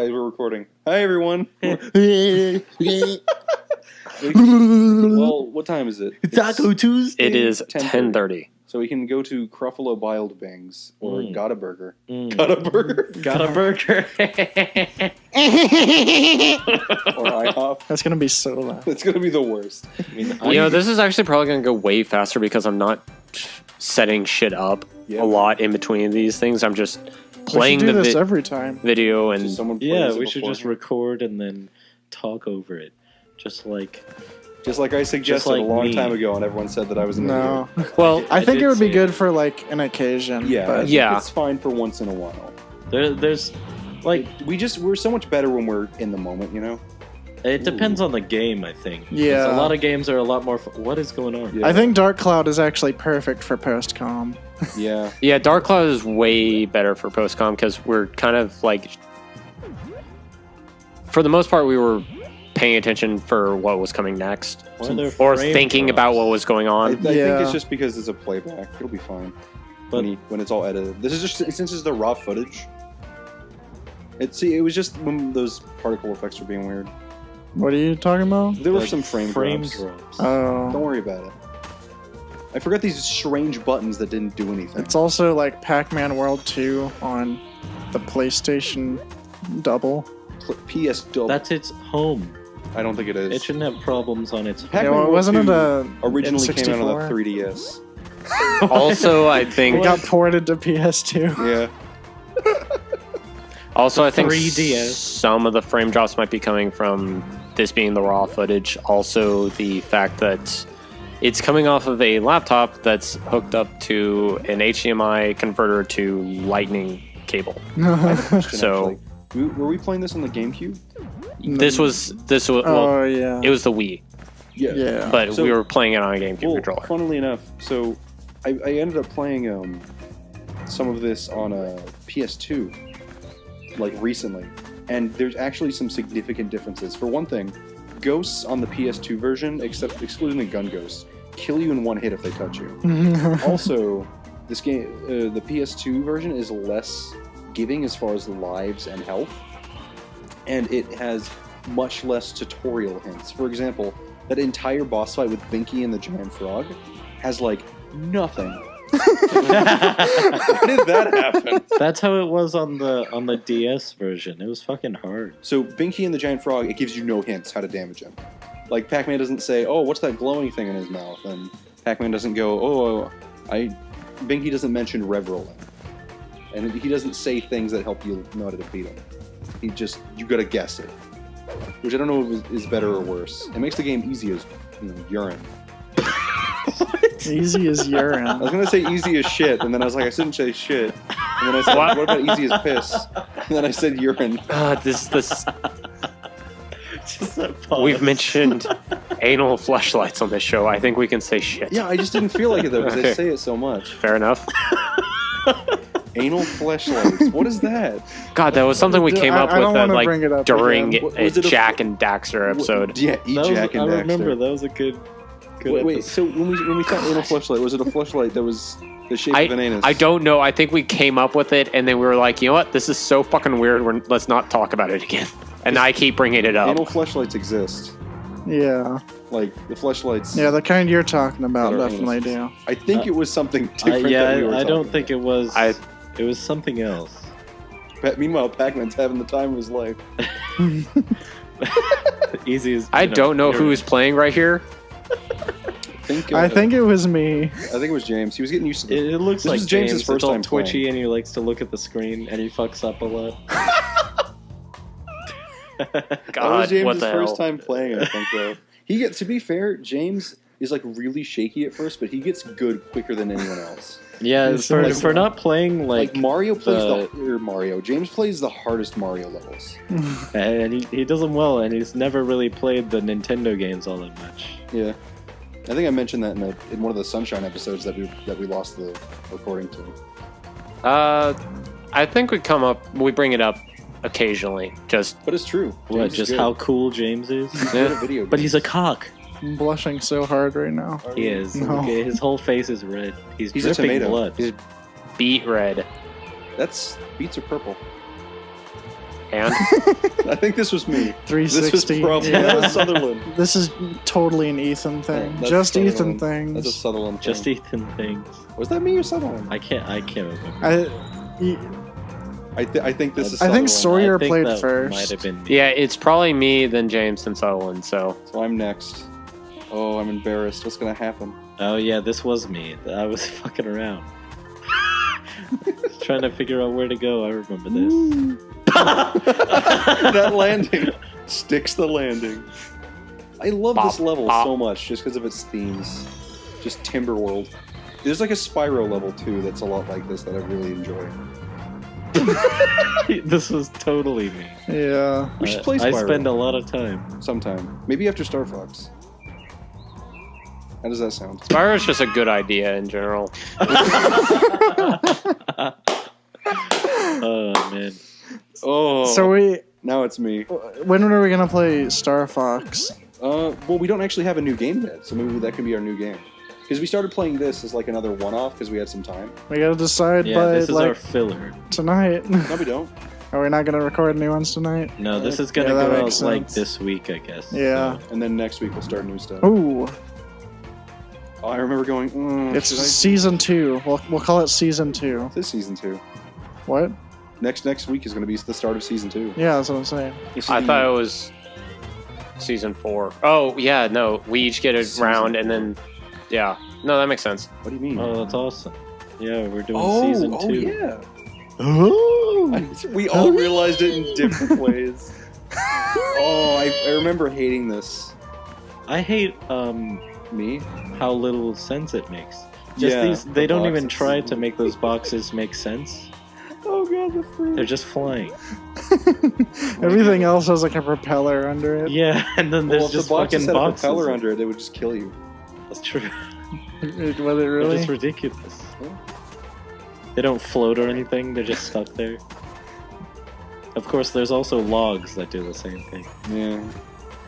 Guys, we're recording. Hi, everyone. Well, what time is it? Taco Tuesday. It is 10:30. So we can go to Cruffalo Biled Bangs or Got a Burger. Got a burger. Or IHOP. That's going to be so loud. It's going to be the worst. This is actually probably going to go way faster because I'm not setting shit up a lot in between these things. I'm just playing the this every time. video and We should just record and then talk over it. Just like I suggested a long time ago, and everyone said that I was an idiot. Well, I think it would be good for like an occasion. Yeah, but it's fine for once in a while. There's like we're so much better when we're in the moment, you know. It depends on the game, I think. Yeah, a lot of games are a lot more. What is going on? Yeah. I think Dark Cloud is actually perfect for post-com. Yeah, Dark Cloud is way better for post-com because we're kind of like, for the most part, we were paying attention for what was coming next, or thinking about what was going on. I think it's just because it's a playback. It'll be fine when it's all edited. This is just since it's the raw footage. It was just when those particle effects were being weird. What are you talking about? There were some frame drops. Oh, don't worry about it. I forgot these strange buttons that didn't do anything. It's also like Pac-Man World 2 on the PlayStation Double. PS Double. That's its home. I don't think it is. It shouldn't have problems on its. Wasn't it originally N64? came out on the 3DS? Also, I think it got ported to PS2. Yeah. Also, I think 3DS. Some of the frame drops might be coming from this being the raw footage. Also, the fact that it's coming off of a laptop that's hooked up to an HDMI converter to Lightning cable. So, were we playing this on the GameCube? This was. Oh yeah. It was the Wii. Yeah. But we were playing it on a GameCube controller. Funnily enough, so I ended up playing some of this on a PS2. Like recently, and there's actually some significant differences. For one thing, ghosts on the PS2 version, excluding the gun ghosts, kill you in one hit if they touch you. Also, this game, the PS2 version is less giving as far as lives and health, and it has much less tutorial hints. For example, that entire boss fight with Binky and the giant frog has like nothing. How did that happen? That's how it was on the DS version. It was fucking hard. So Binky and the giant frog, it gives you no hints how to damage him. Like Pac-Man doesn't say, "Oh, what's that glowing thing in his mouth?" And Pac-Man doesn't go, "Oh, Binky doesn't mention Reverolling." And he doesn't say things that help you know how to defeat him. You gotta guess it. Which I don't know if is better or worse. It makes the game easy as urine. Easy as urine. I was gonna say easy as shit, and then I was like, I shouldn't say shit. And then I said, what about easy as piss? And then I said urine. This. Just that pause. We've mentioned anal fleshlights on this show. I think we can say shit. Yeah, I just didn't feel like it though, because I say it so much. Fair enough. Anal fleshlights. What is that? God, that was something we came up with during a Jack and Daxter episode. Yeah, Jack and Daxter. I remember that was a good Wait, so when we thought anal fleshlight, was it a fleshlight that was the shape of an anus? I don't know. I think we came up with it, and then we were like, you know what? This is so fucking weird. Let's not talk about it again. And I keep bringing it up. Anal fleshlights exist. Yeah. Like the fleshlights. Yeah, the kind you're talking about definitely do. I think it was something different. I don't think it was. It was something else. Meanwhile, Pac-Man's having the time of his life. Easy as. I don't know who is playing right here. I think it was me. I think it was James. He was getting used to it. It looks like James's first time twitchy, playing. and he likes to look at the screen, and he fucks up a lot. God, that was James's what the first hell? time playing, I think, though. To be fair, James is like really shaky at first, but he gets good quicker than anyone else. Yeah, for not playing like Mario plays James plays the hardest Mario levels. And he does them well, and he's never really played the Nintendo games all that much. Yeah. I think I mentioned that in one of the Sunshine episodes that we lost the recording to. I think we bring it up occasionally. But it's true. What, just how cool James is? He's good at video games. But he's a cock. I'm blushing so hard right now. He is. No. Okay, his whole face is red. He's a dripping tomato. blood. He's beet red. Beets are purple. And I think this was me. 360. This was probably yeah. that was Sutherland. This is totally an Ethan thing. That's Just Ethan Sutherland. things. That's a Sutherland. Just thing. Ethan things. Was that me or Sutherland? I can't remember. I think this is. I think Sutherland. Sawyer I think played that first. Might have been me. yeah, it's probably me, then James, then Sutherland. So So I'm next. Oh, I'm embarrassed. What's gonna happen? Oh yeah, this was me. I was fucking around. Trying to figure out where to go. I remember this. That landing sticks the landing. I love Bop, this level bop. so much just because of its themes. Just Timber World. There's like a Spyro level too that's a lot like this that I really enjoy. This was totally me. Yeah. We should play I Spyro spend a lot of time. sometime. Maybe after Star Fox. How does that sound? Spyro's just a good idea in general. Oh man. Oh, So now it's me. when are we gonna play Star Fox? Well, we don't actually have a new game yet, so maybe that can be our new game. Because we started playing this as like another one-off because we had some time. We gotta decide Yeah, by this is our like filler. tonight. No, we don't. Are we not gonna record new ones tonight? No, this is gonna Yeah, that go out makes like sense. this week, I guess. Yeah. And then next week we'll start new stuff. Ooh, Oh, I remember going. it's should I- season 2. We'll call it season 2. This season 2. What? Next week is going to be the start of season 2. Yeah, that's what I'm saying. I thought it was season 4. Oh yeah, no, we each get a Season round, and then yeah, no, that makes sense. What do you mean? Oh, that's awesome. Yeah, we're doing season 2. yeah. Oh, We all realized it in different ways. Oh, I remember hating this. I hate Me? how little sense it makes. Just Yeah, these, they the don't even boxes. try to make those boxes make sense. Oh god, the fruit. They're just flying. everything else has like a propeller under it. Yeah, and then Well, there's if the just boxes fucking had a boxes. propeller under it, it would just kill you. That's true. Was it They're really? just ridiculous. They don't float or anything. They're just stuck there. Of course, there's also logs that do the same thing. Yeah.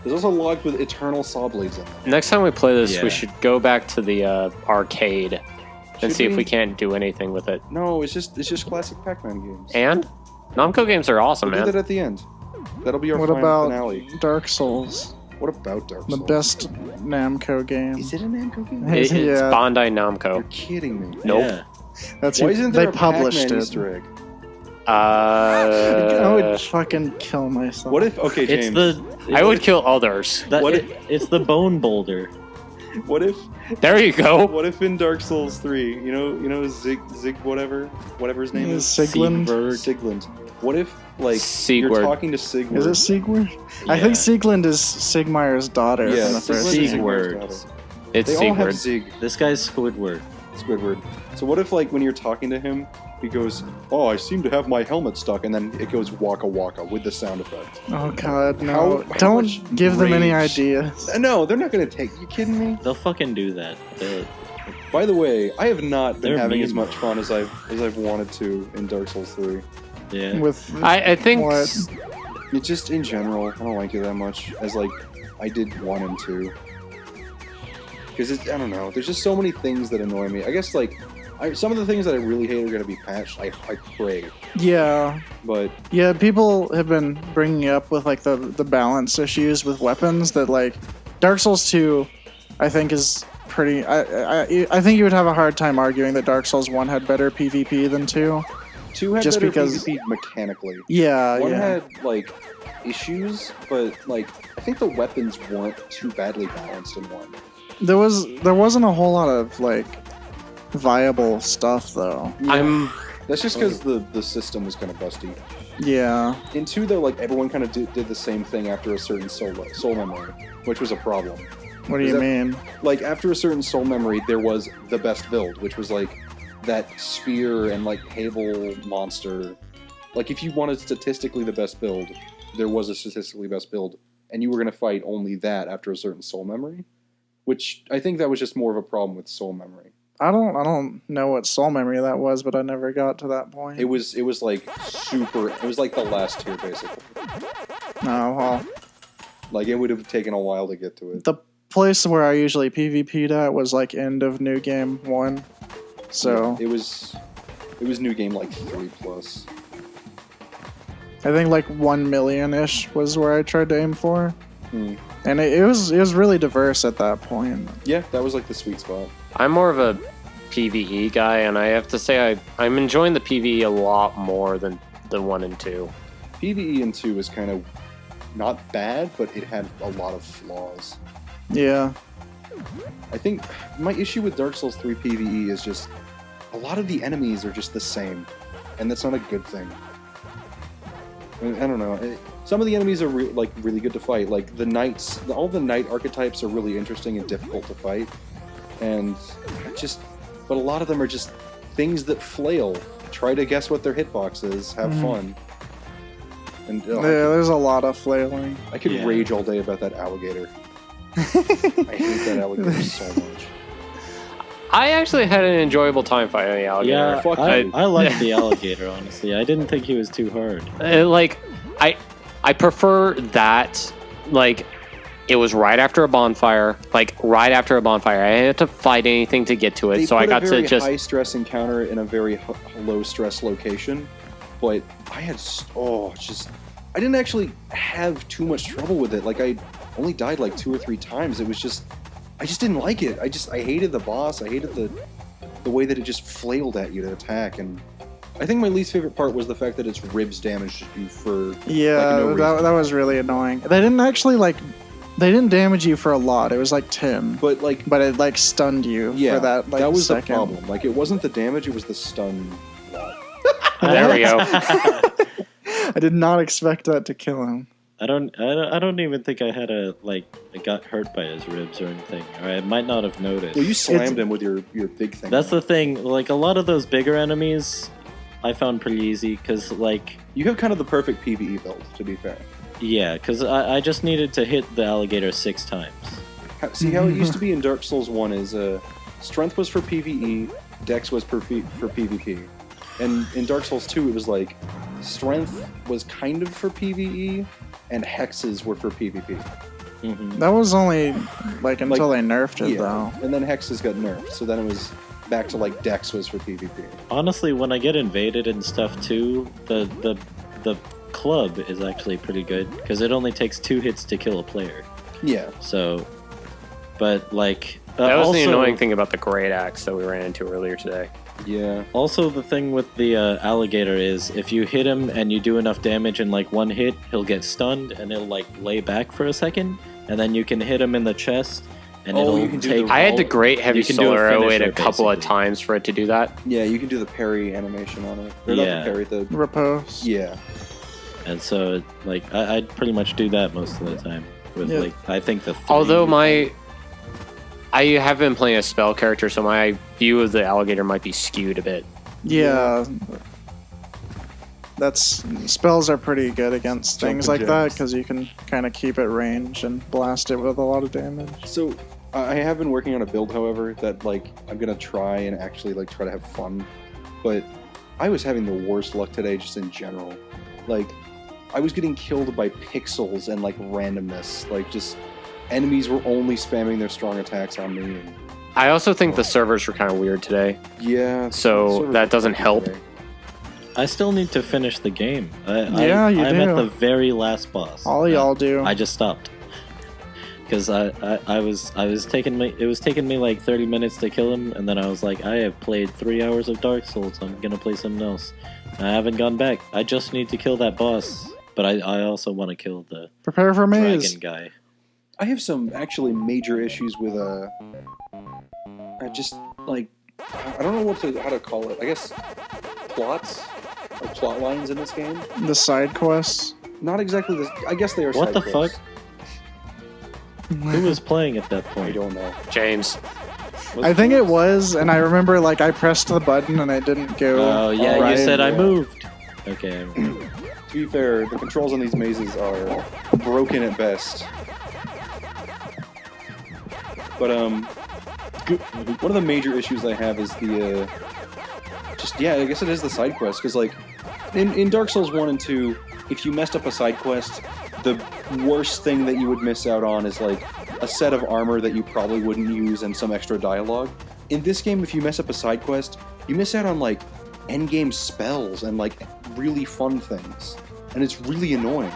There's also logs with eternal saw blades in them. Next time we play this, Yeah. we should go back to the arcade and Should see if we? we can't do anything with it. No, it's just classic Pac-Man games. And Namco games are awesome, We'll do man. that at the end. That'll be our What final about finale. Dark Souls? What about Dark The Souls? best Namco game. Is it a Namco game? It's Yeah. Bandai You're Namco. kidding me. Nope. Yeah. That's Why who- isn't there they a published Pac-Man it. Easter egg? I would fucking kill myself. What if? Okay, It's James. the. I would kill others. That, what it's the bone boulder. What if? There you go. What if in Dark Souls 3, you know Zig whatever his name is, Sigmund? Sigmund. What if like Sigurd. you're talking to Sigmund? Is it Sigurd? I Yeah. think Sigmund is Sigmayr's daughter Yeah, in the first Sigmund is game. Sigurd. Sigmund's daughter. It's They all have Sigurd. Zig. This guy's Squidward. Squidward. So what if like when you're talking to him, he goes, "Oh, I seem to have my helmet stuck," and then it goes Waka Waka with the sound effect. Oh god, no. How Don't much give them any rage? ideas. No, they're not gonna take. You kidding me? They'll fucking do that. By the way, I have not been They're having mean. as much fun as I've wanted to in Dark Souls 3. Yeah. With I think What? It just in general, I don't like it that much as like I did 1 and 2. Because I don't know. There's just so many things that annoy me. I guess like some of the things that I really hate are going to be patched. I pray, yeah. but Yeah, people have been bringing up with like the balance issues with weapons that like Dark Souls 2 I think is pretty I think you would have a hard time arguing that Dark Souls 1 had better PvP than 2. 2 had Just better because- PvP mechanically. Yeah, 1 yeah. had like issues, but like I think the weapons weren't too badly balanced in 1. There wasn't a whole lot of like viable stuff though. That's just because the system was kind of busty. Yeah. In 2 though, like everyone kind of did the same thing after a certain soul memory, which was a problem. What do Is you that- mean? Like after a certain soul memory, there was the best build, which was like that spear and like Havel monster. Like if you wanted statistically the best build, there was a statistically best build, and you were gonna fight only that after a certain soul memory, which I think that was just more of a problem with soul memory. I don't know what soul memory that was, but I never got to that point. It was like super. It was like the last tier basically. No, well, Like it would have taken a while to get to it. the place where I usually PvP'd at was like end of new game 1. So it was new game like 3+. I think like 1 million-ish was where I tried to aim for. Hmm. And it was really diverse at that point. Yeah, that was like the sweet spot. I'm more of a PvE guy, and I have to say I'm enjoying the PvE a lot more than the 1 and 2. PvE in 2 was kind of not bad, but it had a lot of flaws. Yeah. I think my issue with Dark Souls 3 PvE is just a lot of the enemies are just the same, and that's not a good thing. I don't know. Some of the enemies are really good to fight. Like the knights, all the knight archetypes are really interesting and difficult to fight, and but a lot of them are just things that flail. Try to guess what their hitbox is. Have fun. And Yeah, there's a lot of flailing. I could rage all day about that alligator. I hate that alligator so much. I actually had an enjoyable time fighting the alligator. Yeah, Fuck I liked the alligator, honestly. I didn't think he was too hard. I prefer that, like, it was right after a bonfire. Like, right after a bonfire. I didn't have to fight anything to get to it, so I got to just... high stress encounter in a very low stress location, but I had... I didn't actually have too much trouble with it. Like, I only died like 2 or 3 times. It was just... I just didn't like it. I hated the boss. I hated the way that it just flailed at you to attack, and I think my least favorite part was the fact that its ribs damaged you for no reason. that was really annoying. They didn't actually they didn't damage you for a lot. It was like 10, but it stunned you for that that was second. the problem. Like it wasn't the damage; it was the stun. There we go. I did not expect that to kill him. I don't even think I got hurt by his ribs or anything. Or I might not have noticed. Well, you slammed him with your big thing. That's the thing. Like a lot of those bigger enemies, I found pretty easy because you have kind of the perfect PvE build, to be fair. Yeah, because I just needed to hit the alligator 6 times. See how it used to be in Dark Souls 1 is strength was for PvE, dex was for PvP. And in Dark Souls 2 it was like strength was kind of for PvE and hexes were for PvP. Mm-hmm. That was only until they nerfed it though. And then hexes got nerfed, so then it was back to like dex was for PvP. Honestly, when I get invaded and stuff too, the club is actually pretty good because it only takes 2 hits to kill a player. Yeah. So, but that was the annoying thing about the great axe that we ran into earlier today. Yeah. Also, the thing with the alligator is if you hit him and you do enough damage in 1 hit, he'll get stunned and he'll lay back for a second, and then you can hit him in the chest and it'll take. I had the great heavy soul arrow a couple of basically. times for it to do that. Yeah, you can do the parry animation on it. Or Yeah. not the parry, the Repose. yeah. And so, I'd pretty much do that most of the time. With I think the 3 Although I have been playing a spell character, so my view of the alligator might be skewed a bit. Yeah. Spells are pretty good against things like that because you can kind of keep it range and blast it with a lot of damage. So I have been working on a build, however, that I'm gonna try and actually try to have fun. But I was having the worst luck today, just in general. I was getting killed by pixels and randomness. Just enemies were only spamming their strong attacks on me. And, I also think the servers were kind of weird today. yeah. So that doesn't help. Today. I still need to finish the game. I'm do. at the very last boss. All y'all do. I just stopped because it was taking me 30 minutes to kill him, and then I was like, I have played 3 hours of Dark Souls. I'm gonna play something else. I haven't gone back. I just need to kill that boss, but I also want to kill the Prepare for maze. dragon guy. I have some actually major issues with I don't know how to call it. I guess plots or plot lines in this game. The side quests. Not exactly this. I guess they are. What side the quests. fuck? Who was playing at that I point? don't know. James. I think it was, and I remember I pressed the button and it didn't go. Oh yeah, Right, you said I yeah. moved. Okay. To be fair, the controls on these mazes are broken at best. But one of the major issues I have is the I guess it is the side quest, because in Dark Souls 1 and 2, if you messed up a side quest, the worst thing that you would miss out on is a set of armor that you probably wouldn't use and some extra dialogue. In this game, if you mess up a side quest, you miss out on endgame spells and really fun things. and it's really annoying.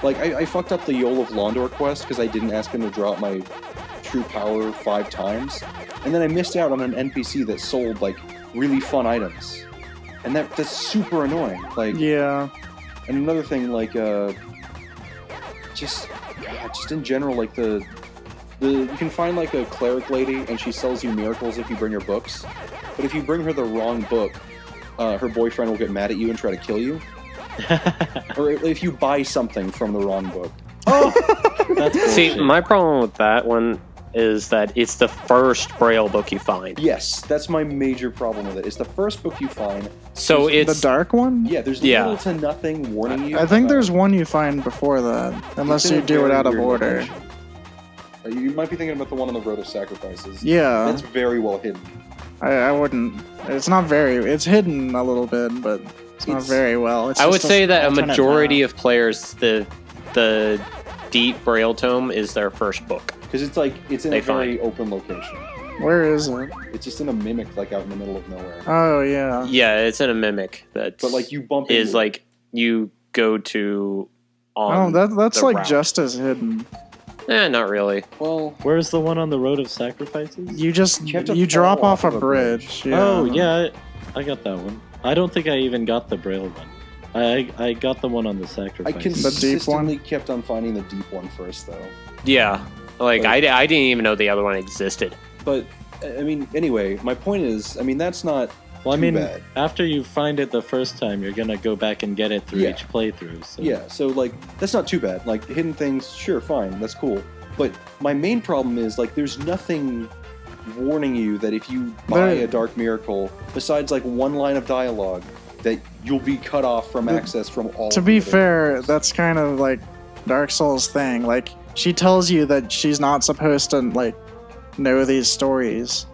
Like, I fucked up the Yol of Londor quest because I didn't ask him to drop my true power 5 times, and then I missed out on an NPC that sold, like, really fun items. And that's super annoying. Like, Yeah. and another thing, like, just in general, like, you can find, like, a cleric lady, and she sells you miracles if you bring her books. But if you bring her the wrong book, her boyfriend will get mad at you and try to kill you. Or if you buy something from the wrong book. That's See, bullshit. my problem with that one is that it's the first Braille book you find. Yes, that's my major problem with it. It's the first book you find. So The it's dark one? Yeah, there's Yeah. little to nothing warning you. I think about- there's one you find before that, unless It's in you a do it very out of weird order. location. You might be thinking about the one on the Road of Sacrifices. Yeah, That's very well hidden. I wouldn't. It's not very. It's hidden a little bit, but it's not It's- very well. It's I would just say that a alternate majority path. of players, the Deep Braille Tome is their first book. Because it's like, it's in They a very open location. Where is it? It's just in a mimic, like, out in the middle of nowhere. Oh yeah. Yeah, it's in a mimic that But, like, you bump is into it. like you go to Oh, on. that's the like route. just as hidden. Not really. Well, Where's the one on the Road of Sacrifices? You just You have to you drop fall off a off of a bridge. Yeah. Oh yeah, I got that one. I don't think I even got the Braille one. I got the one on the I sacrifice. consistently kept on finding the deep one first, though. Yeah, like Like- I didn't even know the other one existed. But, I mean, anyway, my point is, I mean, that's not Well, I too mean, bad. after you find it the first time, you're gonna go back and get it through Yeah. each playthrough. So. Yeah, so, like, that's not too bad. Like, hidden things, sure, fine, that's cool. But my main problem is, like, there's nothing warning you that if you buy There- a Dark Miracle, besides, like, one line of dialogue, that you'll be cut off from access from all To of be the other fair, things. that's kind of like Dark Souls thing. Like she tells you that she's not supposed to like know these stories,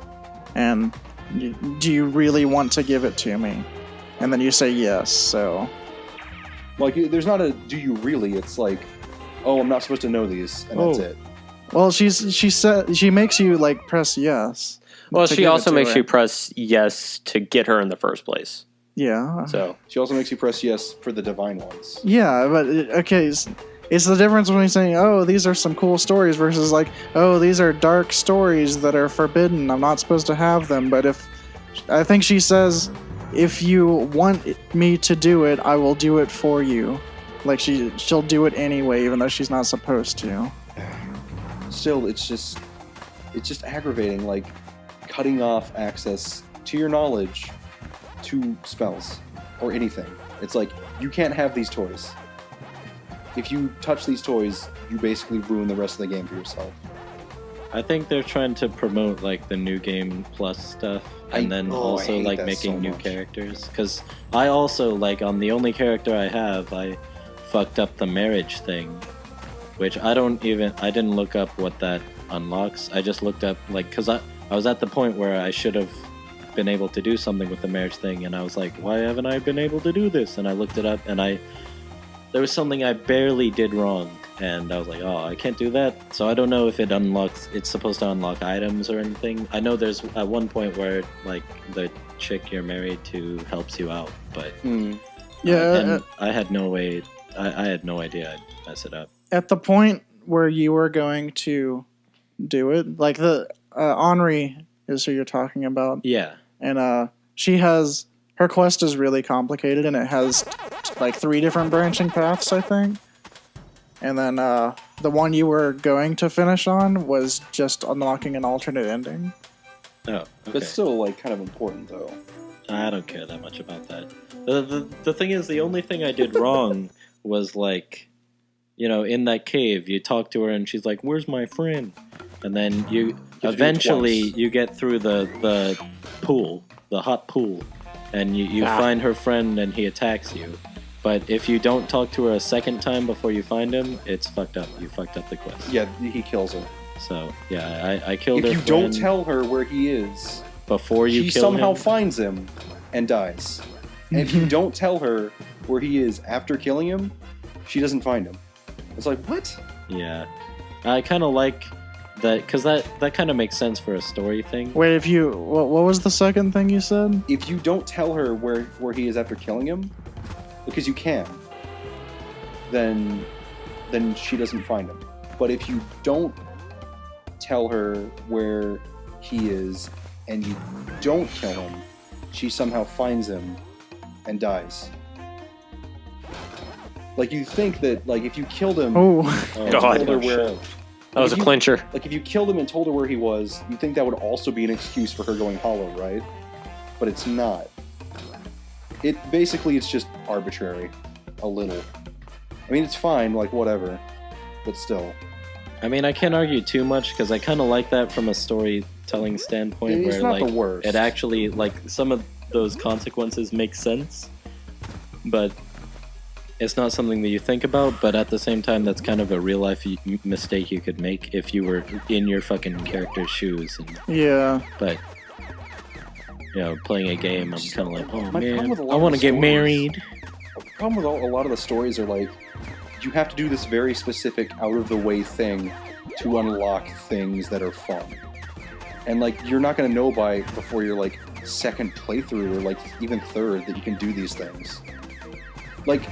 and do you really want to give it to me? And then you say yes. So Like, there's not a do you really, it's like, oh, I'm not supposed to know these, and that's Oh. it. well, she makes you like press yes. Well, to she give it also to makes her. you press yes to get her in the first place. Yeah. So She also makes you press yes for the divine ones. Yeah, but okay, it's the difference between saying, "Oh, these are some cool stories," versus like, "Oh, these are dark stories that are forbidden. I'm not supposed to have them." But if I think she says, "If you want me to do it, I will do it for you." Like she'll do it anyway, even though she's not supposed to. Still, it's just aggravating, like, cutting off access to your knowledge to spells or anything. It's like, you can't have these toys. If you touch these toys, you basically ruin the rest of the game for yourself. I think they're trying to promote like the new game plus stuff, and then I also hate like that making so new much. characters. Because I also like on the only character I have, I fucked up the marriage thing, which I didn't look up what that unlocks. I just looked up like because I was at the point where I should have been able to do something with the marriage thing, and I was like, why haven't I been able to do this? And I looked it up, and there was something I barely did wrong, and I was like, oh, I can't do that. So I don't know if it's supposed to unlock items or anything. I know there's at one point where like the chick you're married to helps you out, but Yeah, and I had no way. I had no idea I'd mess it up. at the point where you were going to do it, like the Henri is who you're talking about. Yeah. And she has her quest is really complicated, and it has like 3 different branching paths, I think. And then the one you were going to finish on was just unlocking an alternate ending. Oh, okay. That's still, like, kind of important, though. I don't care that much about that. The thing is, the only thing I did wrong was like, you know, in that cave, you talk to her and she's like, "Where's my friend?" And then you do it eventually twice. you get through the pool, the hot pool, and you find her friend and he attacks you. But if you don't talk to her a second time before you find him, it's fucked up. You fucked up the quest. Yeah, he kills her. So yeah, I killed If her you friend don't tell her where he is, before you she kill somehow him. finds him and dies. And if you don't tell her where he is after killing him, she doesn't find him. It's like, what? Yeah, I kind of like that because that kind of makes sense for a story thing. Wait, if you what was the second thing you said? If you don't tell her where he is after killing him, because you can, then she doesn't find him. But if you don't tell her where he is and you don't kill him, she somehow finds him and dies. Like, you think that, like, if you killed him and God. told her where... That was a clincher. Like, if you killed him and told her where he was, you think that would also be an excuse for her going hollow, right? But it's not. It's just arbitrary. A little. I mean, it's fine, like, whatever. But still. I mean, I can't argue too much, because I kind of like that from a storytelling standpoint, It's where, not like, the worst. it actually, like, some of those consequences make sense, but it's not something that you think about, but at the same time, that's kind of a real-life mistake you could make if you were in your fucking character's shoes. Yeah. But, you know, playing a game, I'm kind of like, oh, My problem man, with a lot I of want to the get stories- married. The problem with a lot of the stories are, like, you have to do this very specific, out-of-the-way thing to unlock things that are fun. And, like, you're not going to know before your, like, second playthrough or, like, even third that you can do these things. Like,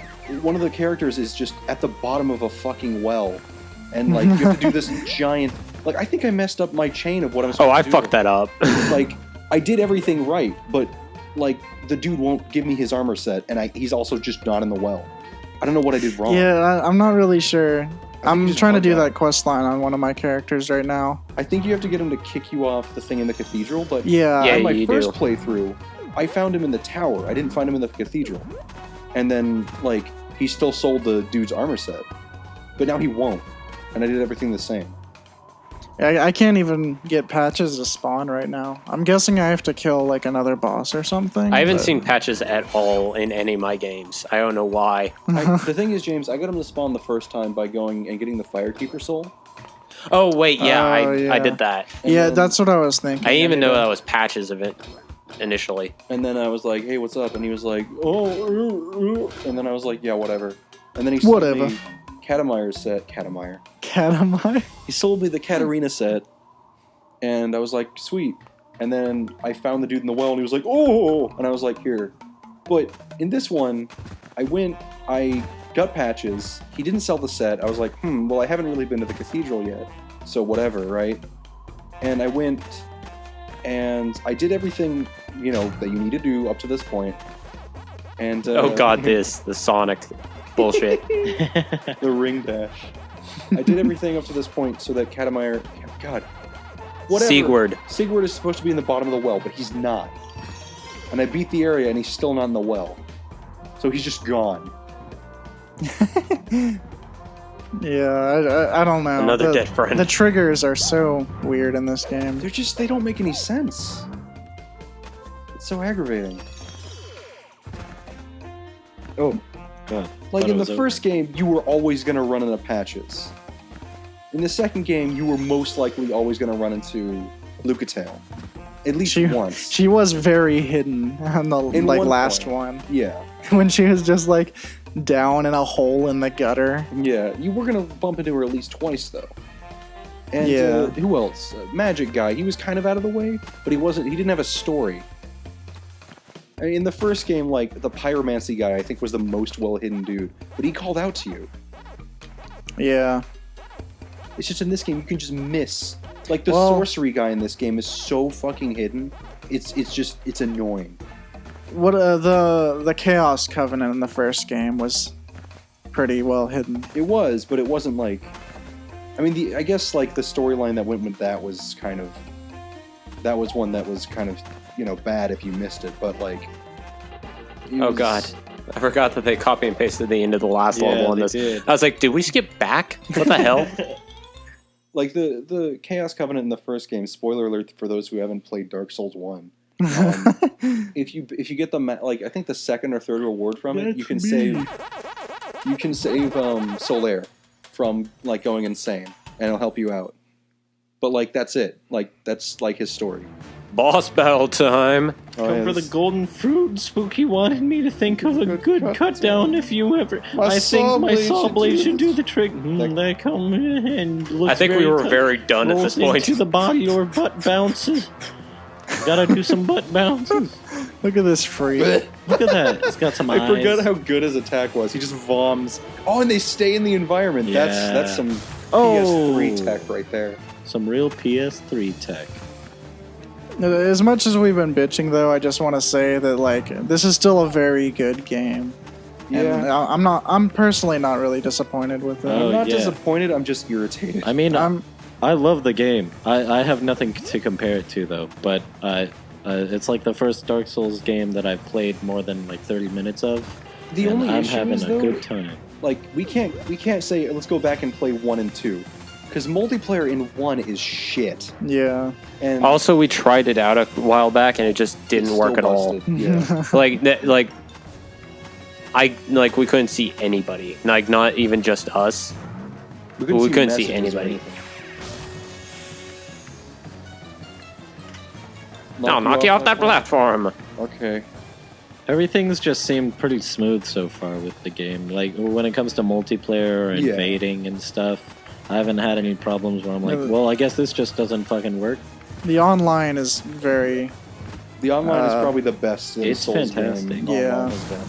one of the characters is just at the bottom of a fucking well. And, like, you have to do this giant... Like, I think I messed up my chain of what I'm supposed Oh, I to do. fucked that up. Like, I did everything right, but, like, the dude won't give me his armor set, and he's also just not in the well. I don't know what I did wrong. Yeah, I'm not really sure. I'm just trying to bugged do out. that quest line on one of my characters right now. I think you have to get him to kick you off the thing in the cathedral, but Yeah. Yeah, on my you first do. playthrough, I found him in the tower. I didn't find him in the cathedral. And then, like, he still sold the dude's armor set. But now he won't. And I did everything the same. I can't even get patches to spawn right now. I'm guessing I have to kill like another boss or something. I haven't but- seen patches at all in any of my games. I don't know why. The thing is, James, I got him to spawn the first time by going and getting the Firekeeper soul. Oh, wait, yeah, Oh, yeah. I did that. And Yeah, then- that's what I was thinking. I didn't even know that was patches of it initially. And then I was like, hey, what's up? And he was like, oh, and then I was like, yeah, whatever. And then he sold Whatever. me Catamire's set. Catamire. Katamai? He sold me the Katarina set, and I was like, sweet. And then I found the dude in the well, and he was like, oh! And I was like, here. But in this one, I got patches. He didn't sell the set. I was like, well, I haven't really been to the cathedral yet, so whatever, right? And I went, and I did everything, you know, that you need to do up to this point. And Oh god, the Sonic bullshit. the ring dash. I did everything up to this point so that Catamire... God. Whatever. Sigurd. Sigurd is supposed to be in the bottom of the well, but he's not. And I beat the area, and he's still not in the well. So he's just gone. Yeah, I don't know. Another dead friend. The triggers are so weird in this game. They don't make any sense. It's so aggravating. Oh, God. Like, Thought in it the was over. first game, you were always going to run into patches. In the second game, you were most likely always going to run into Lucatail. At least once. She was very hidden on the In like one last point. one Yeah. when she was just like down in a hole in the gutter. Yeah, you were going to bump into her at least twice, though. And Yeah. who else? Magic guy. He was kind of out of the way, but he didn't have a story. I mean, in the first game, like, the pyromancy guy, I think, was the most well-hidden dude. But he called out to you. Yeah. It's just in this game, you can just miss. Like, the Well- sorcery guy in this game is so fucking hidden. It's annoying. What the Chaos Covenant in the first game was pretty well hidden. It was, but it wasn't like... I mean, I guess, like, the storyline that went with that was kind of... That was one that was kind of, you know, bad if you missed it, but, like... it Oh was- god. I forgot that they copy and pasted the end of the last level on they this. did. I was like, did we skip back? What the hell? Like, the Chaos Covenant in the first game, spoiler alert for those who haven't played Dark Souls 1, if you get the like, I think the second or third reward from it, you can save Solaire from, like, going insane, and it'll help you out. But, like, that's it. Like, that's, like, his story. Boss battle time. Come for the golden fruit. Spooky wanted me to think of a good cut down if you ever. I think my saw blade should do the trick. They come in and looks I think we were very done at this rolls point. into the body or butt bounces. Gotta do some butt bounces. Look at this freak. Look at that. It's got some I eyes. forgot how good his attack was. He just voms. Oh, and they stay in the environment. Yeah. That's some Oh. PS3 tech right there. Some real PS3 tech. As much as we've been bitching, though, I just want to say that like this is still a very good game. And I'm personally not really disappointed with it. Oh, I'm not yeah. disappointed. I'm just irritated. I mean, I'm I love the game. I have nothing to compare it to, though. But it's like the first Dark Souls game that I've played more than like 30 minutes of. The and only I'm issue having is, a though, good time. like we can't say let's go back and play 1 and 2 because multiplayer in 1 is shit. yeah. And Also, we tried it out a while back and it just didn't it's work still at all. busted. Yeah. We couldn't see anybody. Like, not even just us. We couldn't see messages or anybody. anything. I'll knock you off that platform. Okay. Everything's just seemed pretty smooth so far with the game. Like when it comes to multiplayer and Yeah. invading and stuff, I haven't had any problems where I'm like, No, well, I guess this just doesn't fucking work. The online is very The online is probably the best that a it's Souls fantastic. game Yeah. online has been.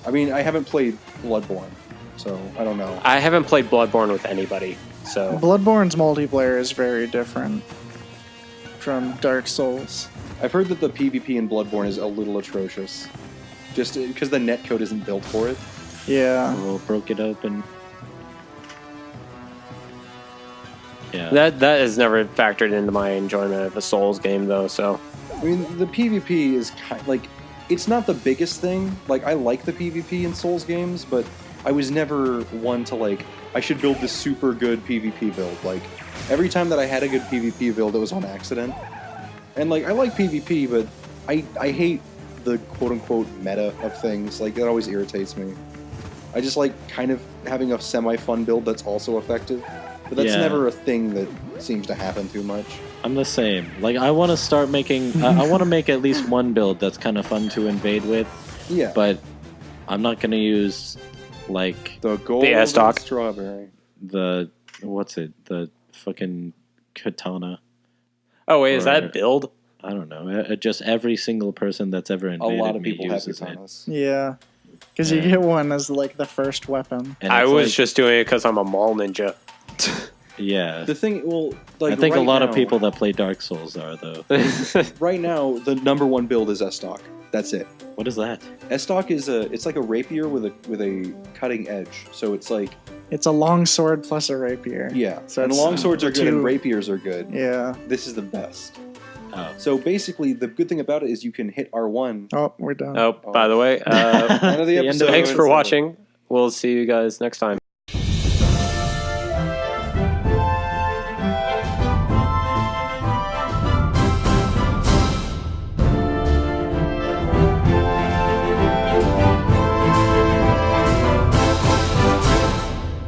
I mean, I haven't played Bloodborne, so I don't know. I haven't played Bloodborne with anybody, so Bloodborne's multiplayer is very different from Dark Souls. I've heard that the PvP in Bloodborne is a little atrocious, just because the netcode isn't built for it. Yeah. We'll broke it open. Yeah. that has never factored into my enjoyment of a Souls game, though. So I mean, the PvP is like, it's not the biggest thing. Like, I like the PvP in Souls games, but I was never one to like, I should build this super good PvP build. Like, every time that I had a good PvP build, it was on accident. And like, I like PvP, but I hate the quote-unquote meta of things. Like, that always irritates me. I just like kind of having a semi-fun build that's also effective. But that's Yeah. never a thing that seems to happen too much. I'm the same. Like I want to start making. I want to make at least one build that's kind of fun to invade with. Yeah. But I'm not gonna use like The golden S-Doc. strawberry. the what's it? The fucking katana. oh wait, is Or- that build? I don't know. Just every single person that's ever A invaded lot of me people have uses it. katanas. Yeah. Because you Yeah. get one as like the first weapon. And I it's was like- just doing it because I'm a mall ninja. yeah. The thing, well, like I think a right lot now, of people that play Dark Souls are though. right now, the number one build is S-Stock. That's it. What is that? S-Stock is it's like a rapier with a cutting edge. So it's like, It's a long sword plus a rapier. yeah. So and it's, long swords are good and two- rapiers are good. Yeah. This is the best. Oh. So basically, the good thing about it is you can hit R1. Oh, we're done. Oh, by the way, End of the The end of episode. thanks for watching. We'll see you guys next time.